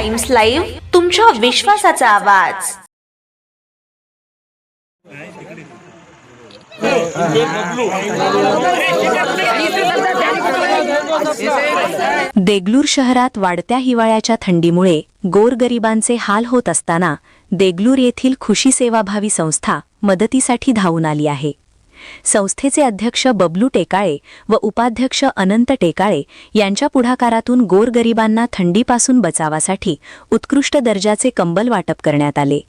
Times live, तुमच्या विश्वासाचा आवाज। देगलूर शहरात वाढत्या हिवाळ्याच्या थंडीमुळे गोरगरिबांचे हाल होत असताना देगलूर येथील खुशी सेवाभावी संस्था मदतीसाठी धावून आली आहे। संस्थेचे अध्यक्ष बबलू टेकाळे व उपाध्यक्ष अनंत टेकाळे यांच्या पुढाकारातून गोरगरिबांना थंडीपासून बचावासाठी उत्कृष्ट दर्जाचे कंबल वाटप करण्यात आले।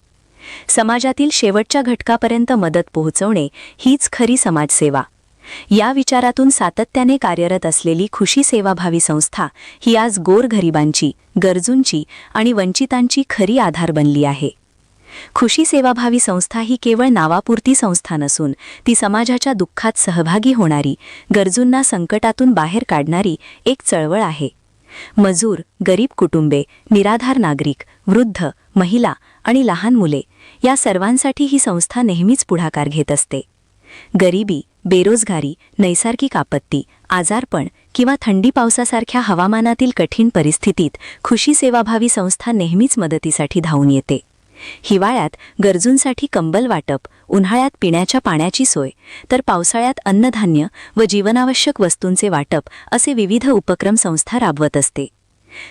समाजातील शेवटच्या घटकापर्यंत मदत पोहोचवणे हीच खरी समाजसेवा। या विचारातून सातत्याने कार्यरत असलेली खुशी सेवाभावी संस्था ही आज गोरगरिबांची, गरजूंची आणि वंचितांची खरी आधार बनली आहे। खुशी सेवाभावी संस्था ही केवळ नावापुरती संस्था नसून ती समाजाच्या दुःखात सहभागी होणारी, गरजूंना संकटातून बाहेर काढणारी एक चळवळ आहे। मजूर, गरीब कुटुंबे, निराधार नागरिक, वृद्ध, महिला आणि लहान मुले या सर्वांसाठी ही संस्था नेहमीच पुढाकार घेत असते। गरिबी, बेरोजगारी, नैसर्गिक आपत्ती, आजारपण किंवा थंडी पावसासारख्या हवामानातील कठीण परिस्थितीत खुशी सेवाभावी संस्था नेहमीच मदतीसाठी धावून येते। हिवाळ्यात गरजूंसाठी कंबल वाटप, उन्हाळ्यात पिण्याच्या पाण्याची सोय, तर पावसाळ्यात अन्नधान्य व जीवनावश्यक वस्तूंचे वाटप असे विविध उपक्रम संस्था राबवत असते।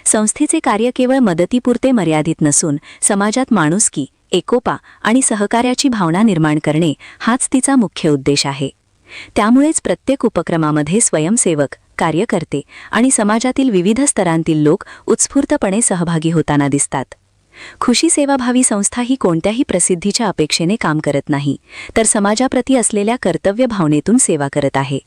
संस्थेचे कार्य केवळ मदतीपुरते मर्यादित नसून समाजात माणुसकी, एकोपा आणि सहकार्याची भावना निर्माण करणे हाच तिचा मुख्य उद्देश आहे। त्यामुळेच प्रत्येक उपक्रमामध्ये स्वयंसेवक, कार्यकर्ते आणि समाजातील विविध स्तरांतील लोक उत्स्फूर्तपणे सहभागी होताना दिसतात। खुशी सेवाभावी संस्था ही कोणत्याही प्रसिद्धीच्या अपेक्षेने काम करत नाही, तर समाजाप्रती असलेल्या कर्तव्य भावनेतून सेवा करत आहे।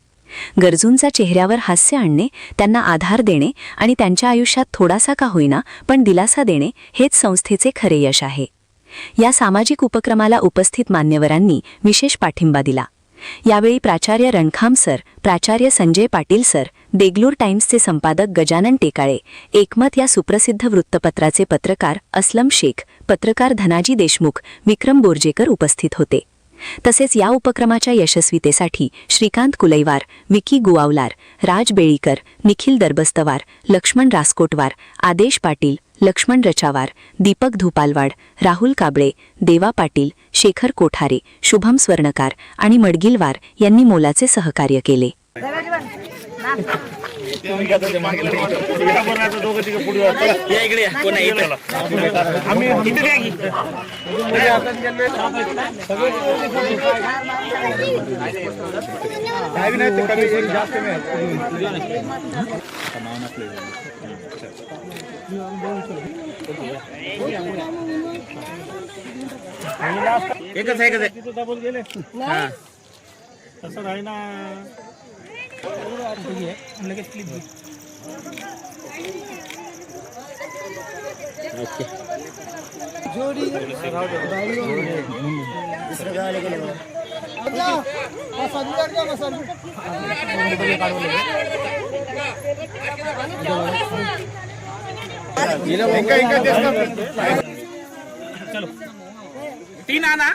गरजूंच्या चेहऱ्यावर हास्य आणणे, त्यांना आधार देणे आणि त्यांच्या आयुष्यात थोडासा का होईना पण दिलासा देणे हेच संस्थेचे खरे यश आहे। या सामाजिक उपक्रमाला उपस्थित मान्यवरांनी विशेष पाठिंबा दिला। यावेळी प्राचार्य रणखाम सर, प्राचार्य संजय पाटील सर, देगलूर टाइम्सचे संपादक गजानन टेकाळे, एकमत या सुप्रसिद्ध वृत्तपत्राचे पत्रकार असलम शेख, पत्रकार धनाजी देशमुख, विक्रम बोर्जेकर उपस्थित होते। तसेच या उपक्रमाच्या यशस्वीतेसाठी श्रीकांत कुलैवार, विकी गुवावलार, राज बेळीकर, निखिल दरबस्तवार, लक्ष्मण रासकोटवार, आदेश पाटील, लक्ष्मण रचावार, दीपक धुपालवाड, राहुल काबळे, देवा पाटील, शेखर कोठारे, शुभम स्वर्णकार आणि मडगिलवार यांनी मोलाचे सहकार्य केले। एकच आहे डबल गेले तसं आहे ना लगेच क्लिप ओके जोडी दुसरं गावाला गेले चलो 3 आना